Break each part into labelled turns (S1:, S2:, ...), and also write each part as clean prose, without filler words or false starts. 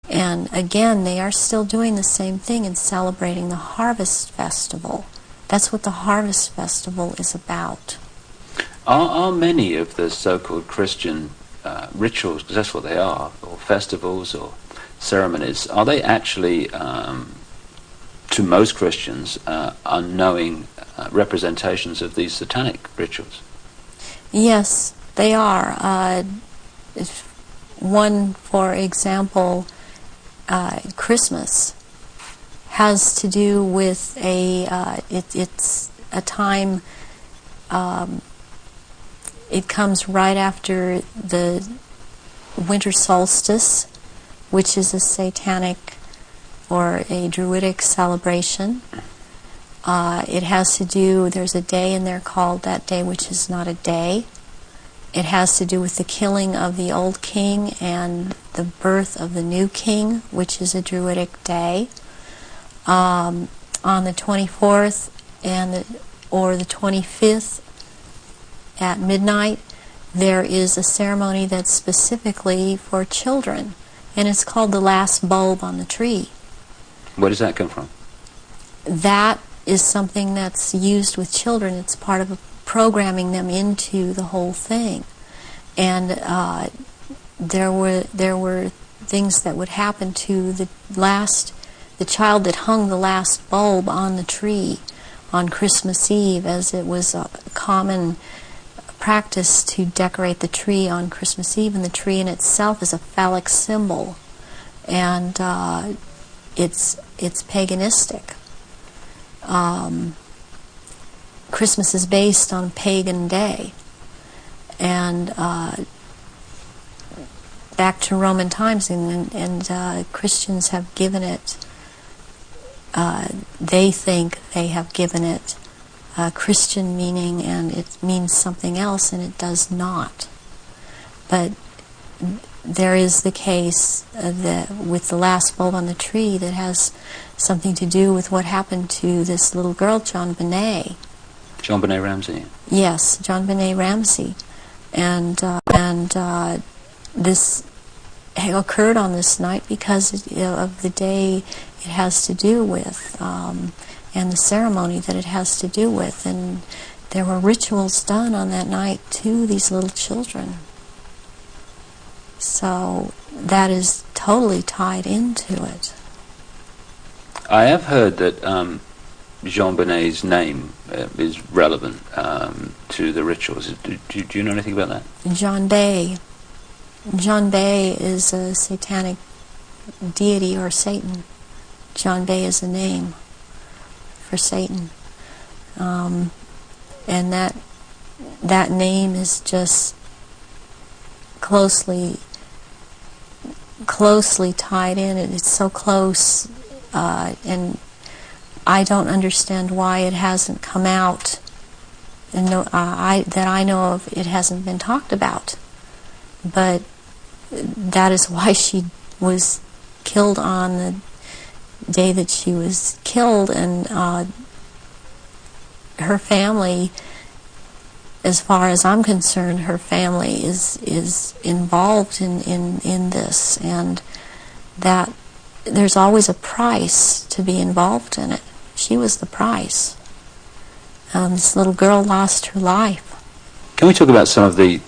S1: And again, they are still doing the same thing and celebrating the Harvest Festival. That's what the Harvest Festival is about.
S2: Are many of the so-called Christian rituals, because that's what they are, or festivals or ceremonies, are they actually, to most Christians, unknowing representations of these satanic rituals?
S1: Yes, they are. One, for example, Christmas has to do with it's a time, it comes right after the winter solstice, which is a satanic or a druidic celebration. It has to do, there's a day in there called that day which is not a day. It has to do with the killing of the old king and the birth of the new king, which is a druidic day. On the 24th or the 25th at midnight, there is a ceremony that's specifically for children, and it's called the last bulb on the tree.
S2: Where does that come from?
S1: That is something that's used with children. It's part of programming them into the whole thing. And there were things that would happen to the child that hung the last bulb on the tree on Christmas Eve, as it was a common practice to decorate the tree on Christmas Eve, and the tree in itself is a phallic symbol, and it's paganistic. Christmas is based on a pagan day, and back to Roman times, and Christians have given it, they think they have given it Christian meaning, and it means something else, and it does not. But there is the case with the last bulb on the tree that has something to do with what happened to this little girl, JonBenet.
S2: JonBenet Ramsey.
S1: Yes, JonBenet Ramsey, and this occurred on this night because of the day it has to do with, and the ceremony that it has to do with, and there were rituals done on that night to these little children. So that is totally tied into it.
S2: I have heard that JonBenet's name is relevant to the rituals. Do you know anything about that?
S1: John Bay. John Bay is a satanic deity, or Satan. John Bay is a name for Satan. And that name is just closely tied in. It's so close, and I don't understand why it hasn't come out, and that I know of, it hasn't been talked about. But that is why she was killed on the day that she was killed, and her family, as far as I'm concerned, her family is involved in this, and that there's always a price to be involved in it. She was the price. This little girl lost her life.
S2: Can we talk about some of the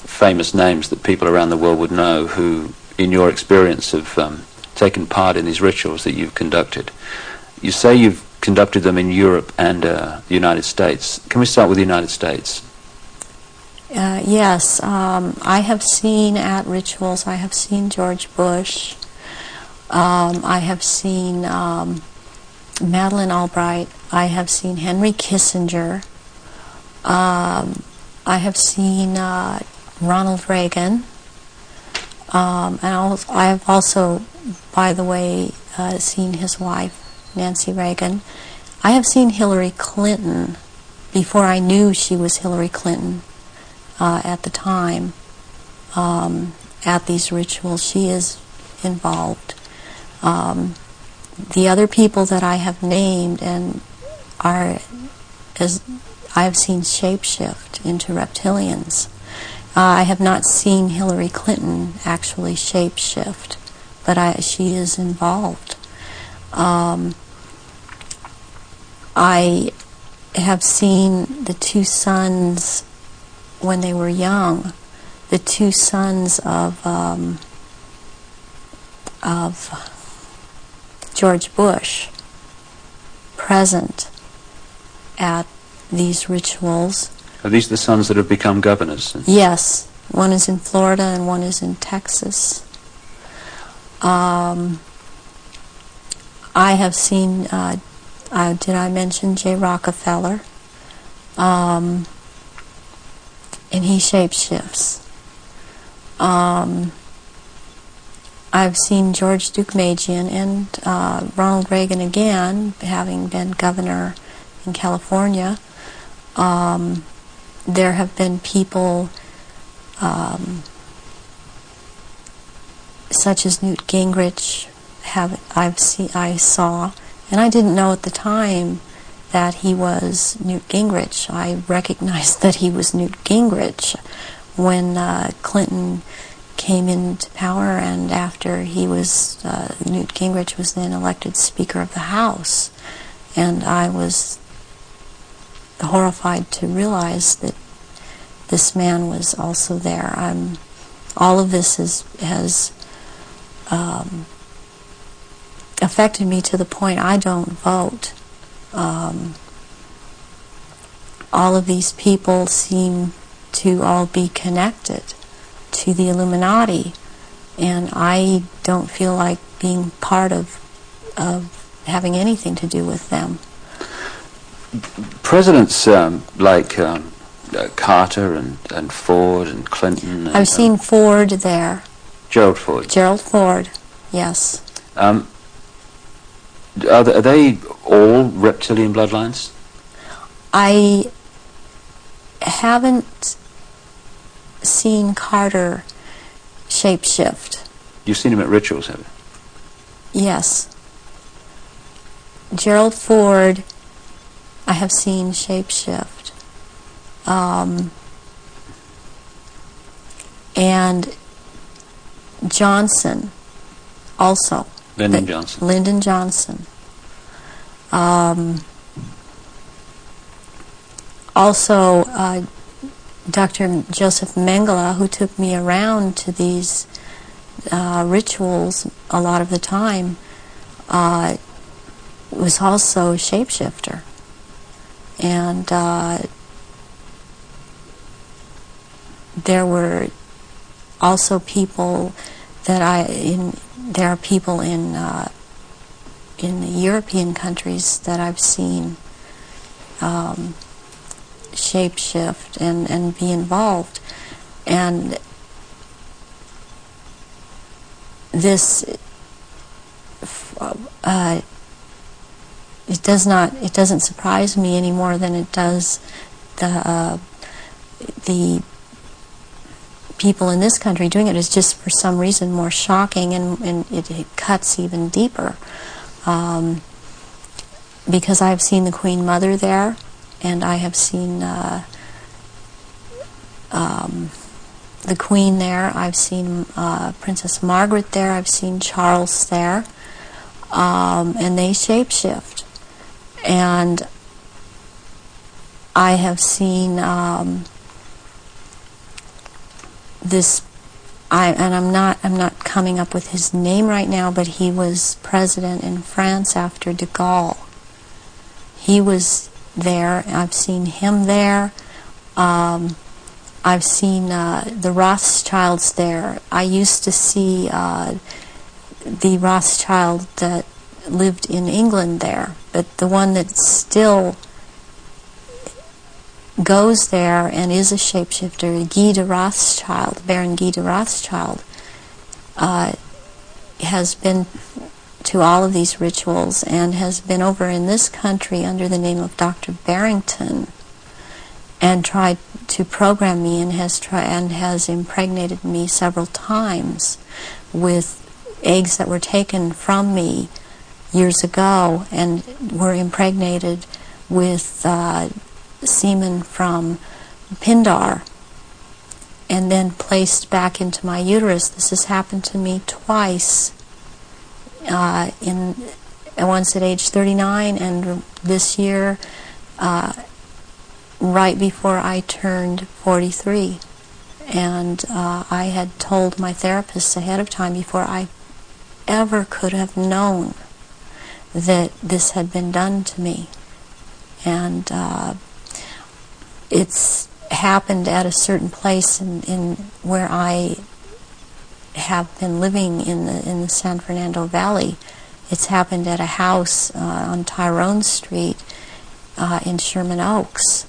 S2: famous names that people around the world would know who, in your experience, have taken part in these rituals that you've conducted? You say you've conducted them in Europe and the United States. Can we start with the United States?
S1: Yes, I have seen at rituals, I have seen George Bush, I have seen Madeleine Albright, I have seen Henry Kissinger, I have seen Ronald Reagan, and I have also, by the way, seen his wife, Nancy Reagan. I have seen Hillary Clinton before I knew she was Hillary Clinton at the time at these rituals. She is involved. The other people that I have named and are, as I have seen shapeshift into reptilians. I have not seen Hillary Clinton actually shapeshift, but she is involved. I have seen the two sons when they were young, the two sons of George Bush, present at these rituals.
S2: Are these the sons that have become governors?
S1: Yes, one is in Florida and one is in Texas. I have seen, did I mention J. Rockefeller? And he shapeshifts. I've seen George Deukmejian and Ronald Reagan again, having been governor in California. There have been people such as Newt Gingrich. I saw, and I didn't know at the time that he was Newt Gingrich. I recognized that he was Newt Gingrich when Clinton came into power, and after he was, Newt Gingrich was then elected Speaker of the House. And I was horrified to realize that this man was also there. All of this has affected me to the point I don't vote. All of these people seem to all be connected to the Illuminati, and I don't feel like being part of having anything to do with them.
S2: Presidents like Carter and Ford and Clinton.
S1: I've seen Ford there.
S2: Gerald Ford.
S1: Gerald Ford, yes.
S2: Are they all reptilian bloodlines?
S1: I haven't seen Carter shapeshift.
S2: You've seen him at rituals, have you?
S1: Yes. Gerald Ford, I have seen shapeshift. And Johnson, also.
S2: Lyndon Johnson.
S1: Lyndon Johnson. Also, Dr. Joseph Mengele, who took me around to these rituals a lot of the time, was also a shapeshifter. And there were also people that there are people in the European countries that I've seen shapeshift and be involved. And this it doesn't surprise me any more than it does the people in this country doing it. Is just for some reason more shocking, and it cuts even deeper, because I've seen the Queen Mother there, and I have seen the Queen there. I've seen Princess Margaret there. I've seen Charles there, and they shapeshift. And I have seen this. I'm not coming up with his name right now, but he was president in France after de Gaulle. He was there. I've seen him there. I've seen the Rothschilds there. I used to see the Rothschild that lived in England there, but the one that still goes there and is a shapeshifter, Guy de Rothschild, Baron Guy de Rothschild, has been to all of these rituals and has been over in this country under the name of Dr. Barrington and tried to program me, and has impregnated me several times with eggs that were taken from me years ago and were impregnated with semen from Pindar and then placed back into my uterus. This has happened to me twice once at age 39, and this year, right before I turned 43. And I had told my therapist ahead of time, before I ever could have known that this had been done to me. And it's happened at a certain place in where I have been living in the San Fernando Valley. It's happened at a house on Tyrone Street in Sherman Oaks.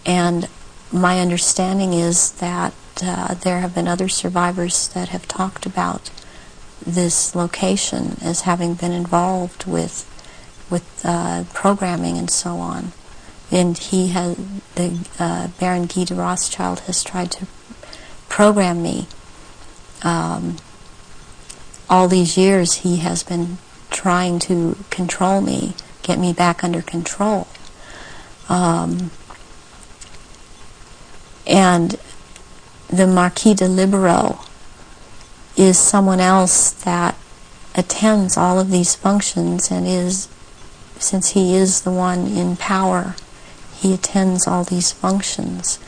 S1: And my understanding is that there have been other survivors that have talked about this location as having been involved with programming and so on. And the Baron Guy de Rothschild has tried to program me. All these years he has been trying to control me, get me back under control. And the Marquis de Libero is someone else that attends all of these functions, and since he is the one in power, he attends all these functions.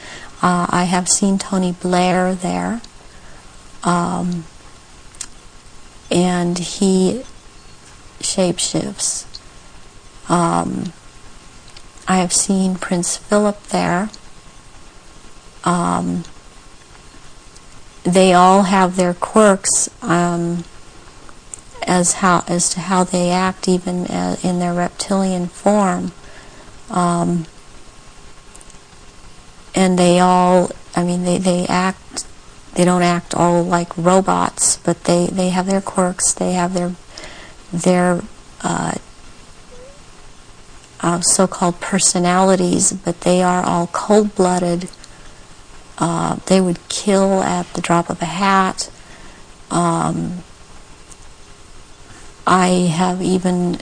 S1: I have seen Tony Blair there, and he shapeshifts. I have seen Prince Philip there. They all have their quirks as to how they act, even in their reptilian form. And they all, they act. They don't act all like robots, but they have their quirks. They have their so-called personalities, but they are all cold-blooded. They would kill at the drop of a hat. I have even,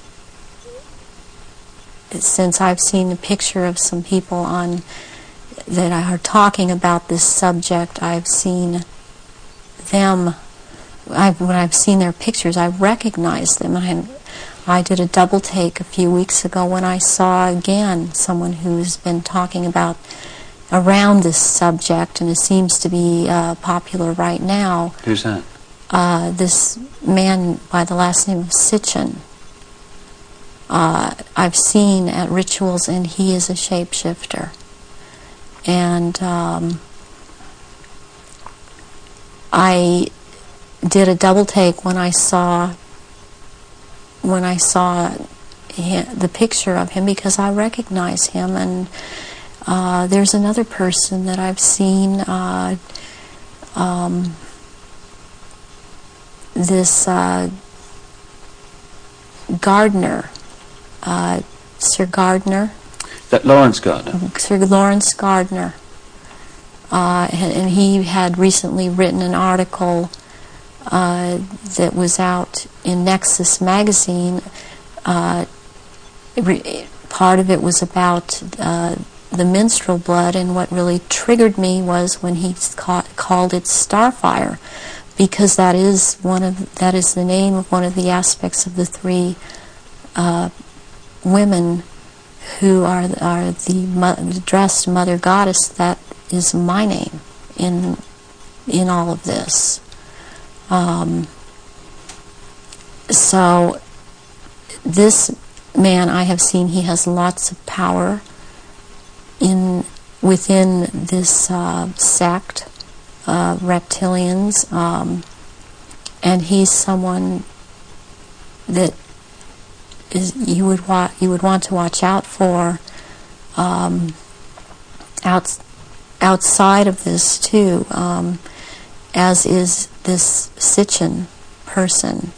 S1: since I've seen a picture of some people that are talking about this subject, I've seen them, when I've seen their pictures, I recognize them. I did a double take a few weeks ago when I saw again someone who's been talking about around this subject, and it seems to be popular right now.
S2: Who's that?
S1: This man by the last name of Sitchin. I've seen at rituals, and he is a shapeshifter. And I did a double take when I saw the picture of him, because I recognize him. And there's another person that I've seen, this Gardner, Sir Gardner.
S2: That Lawrence Gardner?
S1: Sir Lawrence Gardner. And he had recently written an article that was out in Nexus magazine. Part of it was about the minstrel blood, and what really triggered me was when he called it Starfire, because that is the name of one of the aspects of the three women who are the dressed mother goddess. That is my name in all of this. So this man I have seen, he has lots of power within this sect of reptilians, and he's someone that you would want to watch out for outside of this too, as is this Sitchin person.